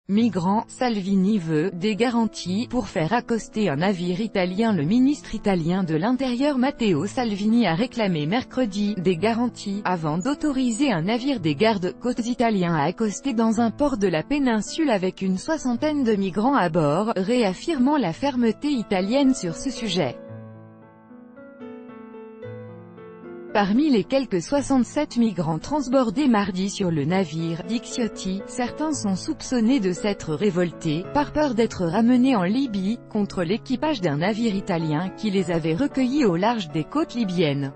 Migrants, Salvini veut des garanties pour faire accoster un navire italien. Le ministre italien de l'Intérieur Matteo Salvini a réclamé mercredi des garanties avant d'autoriser un navire des gardes-côtes italiens à accoster dans un port de la péninsule avec une soixantaine de migrants à bord, réaffirmant la fermeté italienne sur ce sujet. Parmi les quelques 67 migrants transbordés mardi sur le navire Dixiotti, certains sont soupçonnés de s'être révoltés, par peur d'être ramenés en Libye, contre l'équipage d'un navire italien qui les avait recueillis au large des côtes libyennes.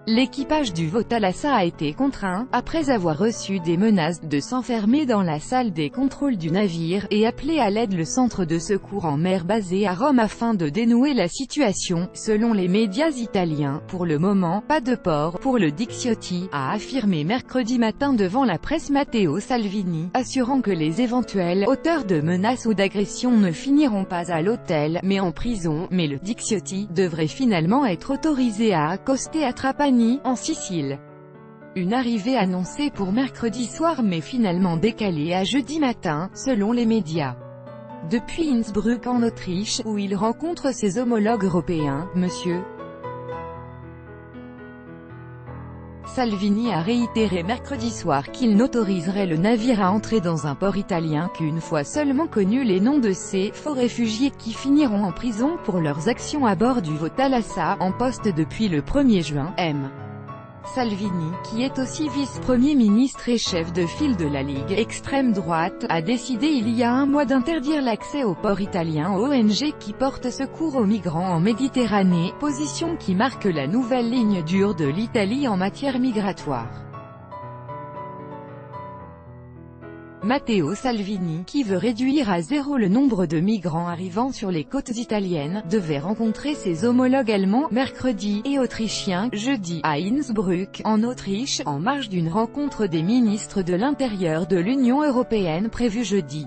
L'équipage du Thalassa a été contraint, après avoir reçu des menaces, de s'enfermer dans la salle des contrôles du navire, et appeler à l'aide le centre de secours en mer basé à Rome afin de dénouer la situation. Selon les médias italiens, pour le moment, pas de port pour le Dixiotti, a affirmé mercredi matin devant la presse Matteo Salvini, assurant que les éventuels auteurs de menaces ou d'agressions ne finiront pas à l'hôtel, mais en prison. Mais le Dixiotti devrait finalement être autorisé à accoster à Trapani, en Sicile. Une arrivée annoncée pour mercredi soir mais finalement décalée à jeudi matin, selon les médias. Depuis Innsbruck en Autriche, où il rencontre ses homologues européens, M. Salvini a réitéré mercredi soir qu'il n'autoriserait le navire à entrer dans un port italien qu'une fois seulement connus les noms de ces faux réfugiés qui finiront en prison pour leurs actions à bord du Thalassa, en poste depuis le 1er juin. M. Salvini, qui est aussi vice-premier ministre et chef de file de la Ligue extrême droite, a décidé il y a un mois d'interdire l'accès au port italien aux ONG qui portent secours aux migrants en Méditerranée, position qui marque la nouvelle ligne dure de l'Italie en matière migratoire. Matteo Salvini, qui veut réduire à zéro le nombre de migrants arrivant sur les côtes italiennes, devait rencontrer ses homologues allemands, mercredi, et autrichiens, jeudi, à Innsbruck, en Autriche, en marge d'une rencontre des ministres de l'Intérieur de l'Union européenne prévue jeudi.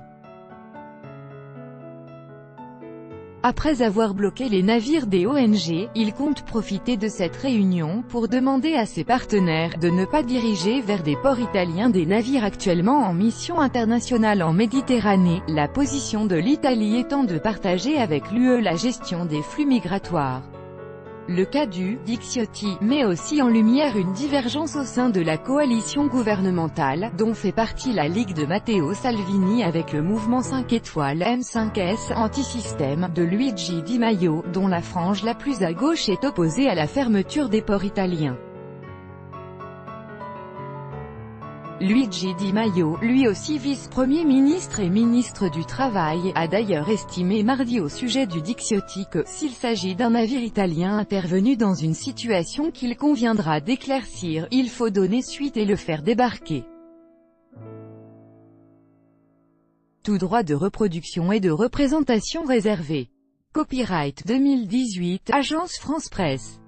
Après avoir bloqué les navires des ONG, il compte profiter de cette réunion pour demander à ses partenaires de ne pas diriger vers des ports italiens des navires actuellement en mission internationale en Méditerranée, la position de l'Italie étant de partager avec l'UE la gestion des flux migratoires. Le cas du Dixiotti met aussi en lumière une divergence au sein de la coalition gouvernementale, dont fait partie la Ligue de Matteo Salvini avec le mouvement 5 étoiles M5S anti-système de Luigi Di Maio, dont la frange la plus à gauche est opposée à la fermeture des ports italiens. Luigi Di Maio, lui aussi vice-premier ministre et ministre du Travail, a d'ailleurs estimé mardi au sujet du Dixiotti que, s'il s'agit d'un navire italien intervenu dans une situation qu'il conviendra d'éclaircir, il faut donner suite et le faire débarquer. Tout droit de reproduction et de représentation réservé. Copyright 2018, Agence France Presse.